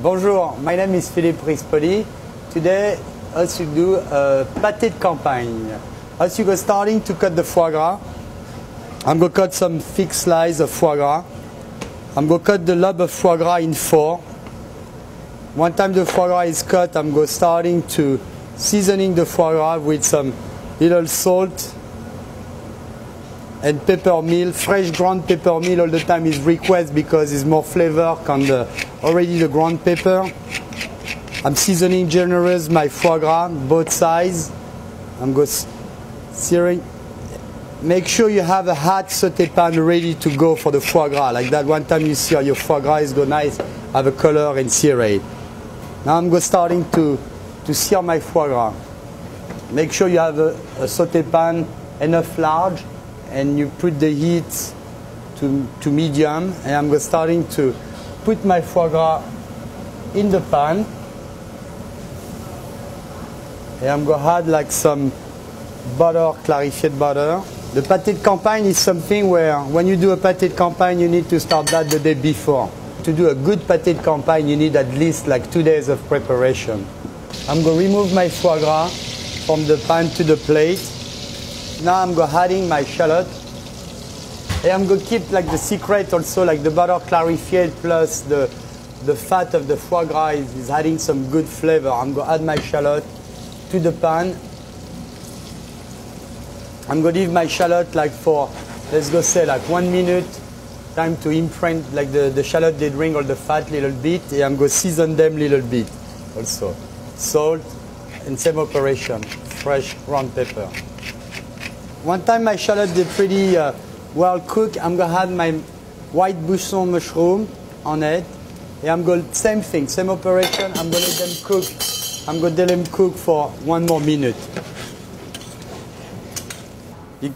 Bonjour, my name is Philippe Rispoli. Today, as you do Pâté de Campagne. As you go starting to cut the foie gras, I'm going to cut some thick slices of foie gras. I'm going to cut the lobe of foie gras in 4. One time the foie gras is cut, I'm going starting to seasoning the foie gras with some little salt and peppermill. Fresh ground peppermill all the time is requested because it's more flavor than already the ground pepper. I'm seasoning generous my foie gras, both sides. I'm going searing. Make sure you have a hot sauté pan ready to go for the foie gras. Like that, one time you sear your foie gras is go nice, have a color and sear it. Now I'm going starting to sear my foie gras. Make sure you have a sauté pan enough large, and you put the heat to medium, and I'm starting to put my foie gras in the pan, and I'm going to add like some butter, clarified butter. The Pâté de Campagne is something where when you do a Pâté de Campagne you need to start that the day before. To do a good Pâté de Campagne you need at least like 2 days of preparation. I'm going to remove my foie gras from the pan to the plate. Now I'm going adding my shallot, and I'm going to keep like the secret also, like the butter clarified plus the fat of the foie gras is adding some good flavor. I'm going to add my shallot to the pan. I'm going to leave my shallot like for, let's go say like 1 minute, time to imprint like the shallot they drink all the fat little bit, and I'm going to season them little bit also. Salt and same operation, fresh ground pepper. One time my shallot is pretty well cooked, I'm going to add my white buisson mushroom on it. And I'm going same thing, same operation. I'm going to let them cook. I'm going to let them cook for 1 more minute.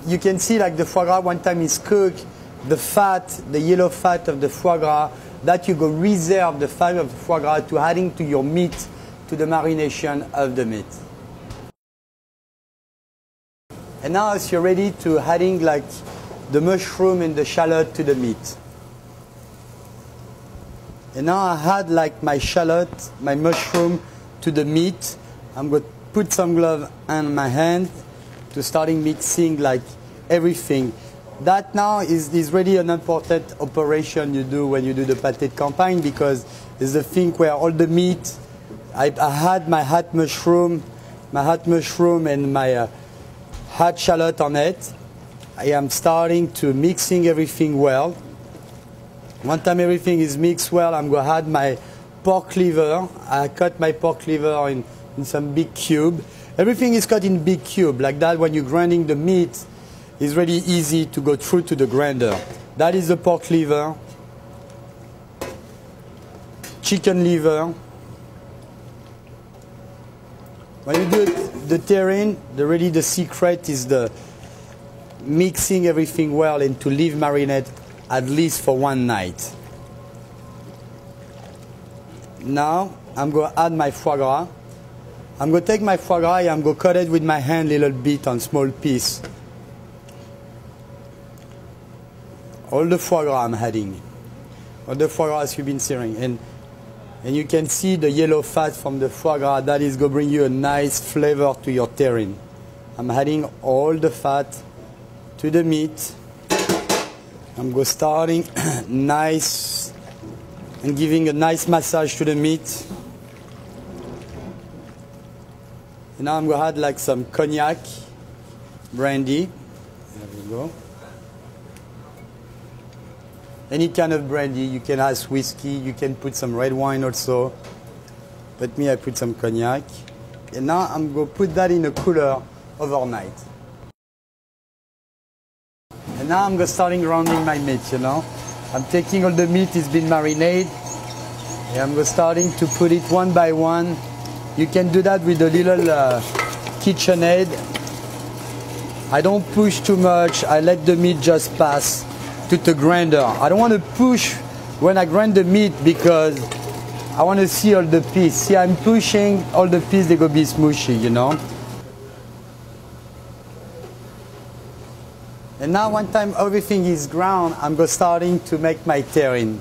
You can see like the foie gras one time is cooked, the fat, the yellow fat of the foie gras, that you go reserve the fat of the foie gras to adding to your meat, to the marination of the meat. And now as you're ready to adding like the mushroom and the shallot to the meat. And now I add like my shallot, my mushroom to the meat. I'm going to put some glove on my hand to starting mixing like everything. That now is really an important operation you do when you do the Pâté de Campagne, because it's the thing where all the meat, I had my hot mushroom and my hot shallot on it. I am starting to mixing everything well. One time everything is mixed well, I'm going to add my pork liver. I cut my pork liver in some big cube. Everything is cut in big cube. Like that, when you're grinding the meat, it's really easy to go through to the grinder. That is the pork liver. Chicken liver. When you do the terrine, really the secret is the mixing everything well and to leave marinate at least for 1 night. Now I'm going to add my foie gras. I'm going to take my foie gras and I'm going to cut it with my hand a little bit on small piece. All the foie gras I'm adding. All the foie gras you've been searing. And you can see the yellow fat from the foie gras. That is going to bring you a nice flavor to your terrine. I'm adding all the fat to the meat. I'm going starting nice and giving a nice massage to the meat. And now I'm going to add like some cognac, brandy. There we go. Any kind of brandy, you can add whiskey, you can put some red wine also. But me, I put some cognac. And now I'm going to put that in a cooler overnight. And now I'm going starting rounding my meat, you know. I'm taking all the meat, it's been marinated. And I'm going starting to put it one by one. You can do that with a little KitchenAid. I don't push too much, I let the meat just pass to the grinder. I don't want to push when I grind the meat because I want to see all the pieces. See, I'm pushing all the pieces, they're going to be smushy, you know. And now one time everything is ground, I'm starting to make my terrine.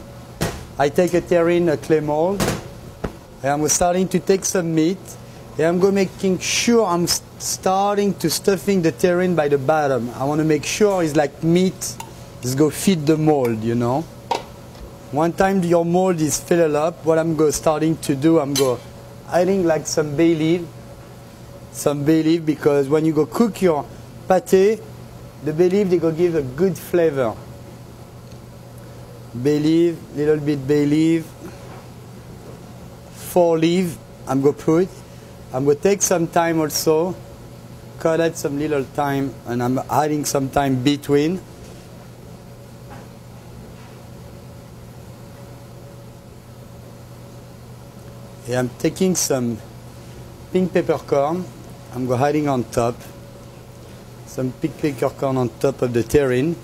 I take a terrine, a clay mold, and I'm starting to take some meat, and I'm going making sure I'm starting to stuffing the terrine by the bottom. I want to make sure it's like meat is go feed the mold, you know. One time your mold is filled up, what I'm starting to do, I'm adding like some bay leaf, because when you go cook your pâté, the bay leaf they go give a good flavor. Bay leaf, little bit bay leaf, 4 leaf, I'm going to put. I'm going to take some time also, cut out some little time, and I'm adding some time between. And I'm taking some pink peppercorn, I'm going hiding on top. Some pink peppercorn on top of the terrine.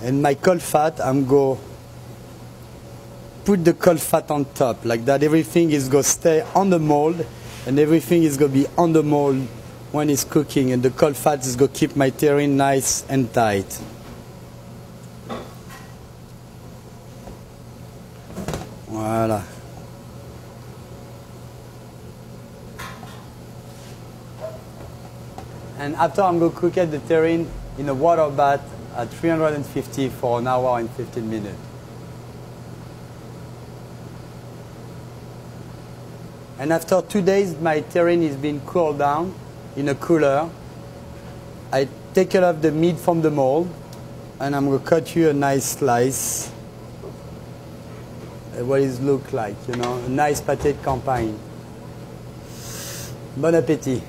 And my cold fat, I'm going to put the cold fat on top. Like that, everything is going to stay on the mold, and everything is going to be on the mold when it's cooking. And the cold fat is going to keep my terrine nice and tight. Voilà. And after I'm going to cook the terrine in a water bath at 350 for an hour and 15 minutes. And after 2 days, my terrine is being cooled down in a cooler. I take off the meat from the mold, and I'm going to cut you a nice slice. What it looks like, you know, a nice Pâté de Campagne. Bon appétit.